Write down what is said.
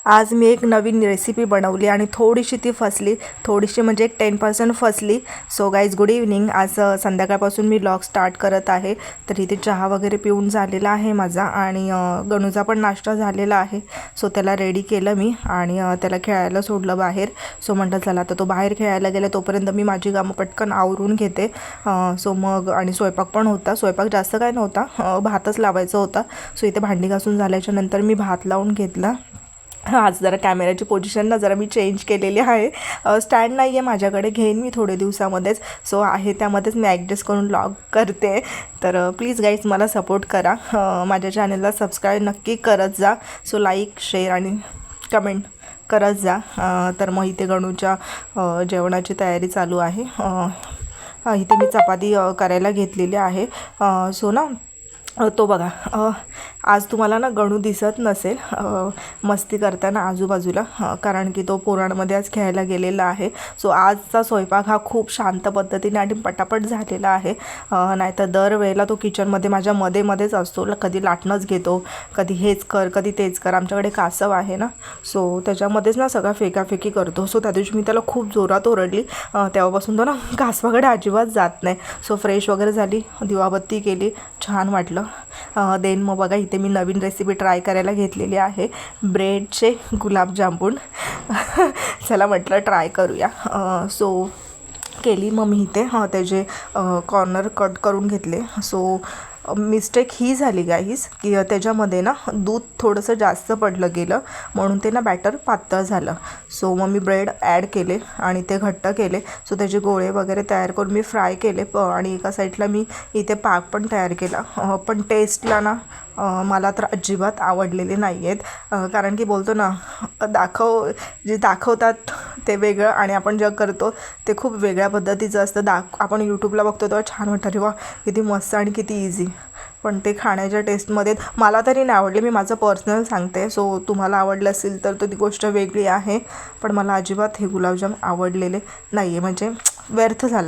आज मी एक नवीन रेसिपी बनवली आणि थोडीशी ती फसली, थोडीशी म्हणजे एक 10% फसली. So guys good evening. आज संध्याकाळपासून मी व्लॉग स्टार्ट करत आहे. तर इथे चहा वगैरे पिऊन झालेला आहे माझा आणि गणूचा पण नाश्ता झालेला आहे. सो त्याला रेडी केलं मी आणि त्याला खेळायला सोडलं बाहेर. सो म्हटलं चला तर तो बाहेर खेळायला गेला तोपर्यंत मी माझी कामं पटकन आवरून घेते. सो मग आणि स्वयंपाक पण होता. स्वयंपाक जास्त काय नव्हता, भातच लावायचा होता. सो इथे भांडी घासून झाल्याच्या नंतर मी भात लावून घेतला. आज जरा कॅमेऱ्याची पोझिशन ना जरा मी चेंज केलेली आहे. स्टँड नाही आहे माझ्याकडे, घेईन मी थोडे दिवसामध्येच. सो आहे त्यामध्येच मी ॲडजस्ट करून व्लॉग करते. तर प्लीज गाईज मला सपोर्ट करा. माझ्या चॅनलला सबस्क्राईब नक्की करत जा. सो लाईक शेअर आणि कमेंट करत जा. तर मग इथे गणूच्या जेवणाची तयारी चालू आहे. इथे मी चपाती करायला घेतलेली आहे. सो ना तो बघा, आज तुम्हाला ना गणू दिसत नसेल मस्ती करताना आजूबाजूला, कारण की तो पोरांमध्ये आज खेळायला गेलेला आहे. सो आजचा स्वयंपाक हा खूप शांत पद्धतीने आणि पटापट झालेला आहे. नाहीतर दरवेळेला तो किचनमध्ये माझ्या मध्येच असतो. कधी लाटणंच घेतो, कधी हेच कर कधी तेच कर. आमच्याकडे कासव आहे ना, सो त्याच्यामध्येच ना सगळा फेकाफेकी करतो. सो त्या दिवशी मी त्याला खूप जोरात ओरडली. तेव्हापासून तो ना कासवाकडे अजिबात जात नाही. सो फ्रेश वगैरे झाली, दिवाबत्ती केली, छान वाटलं. देन मग बघा इथे मी नवीन रेसिपी ट्राय करायला घेतलेली आहे, ब्रेडचे गुलाबजामुन. चला म्हटलं ट्राय करूया. सो केली मग मी इथे त्याचे कॉर्नर कट करून घेतले. सो मिस्टेक ही झाली गाईज की त्याच्यामध्ये ना दूध थोडंसं जास्त पडलं गेलं, म्हणून ते ना बॅटर पातळ झालं. सो मग मी ब्रेड ॲड केले आणि ते घट्ट केले. सो त्याचे गोळे वगैरे तयार करून मी फ्राय केले. आणि एका साईडला मी इथे पाक पण तयार केला. पण टेस्टला ना मला तर अजिबात आवडलेले नाही आहेत. कारण की बोलतो ना, जे दाखवतात ते वेगळं आणि आपण जे करतो ते खूप वेगळ्या पद्धतीचं असतं. आपण यूट्यूबला बघतो तेव्हा छान वाटतं, अरे वा किती मस्त आणि किती इझी. पण ते खाण्याच्या टेस्टमध्ये मला तरी नाही आवडले. मी माझं पर्सनल सांगते. सो तुम्हाला आवडलं असेल तर ती गोष्ट वेगळी आहे. पण मला अजिबात हे गुलाबजाम आवडलेले नाही आहे, म्हणजे व्यर्थ झाला.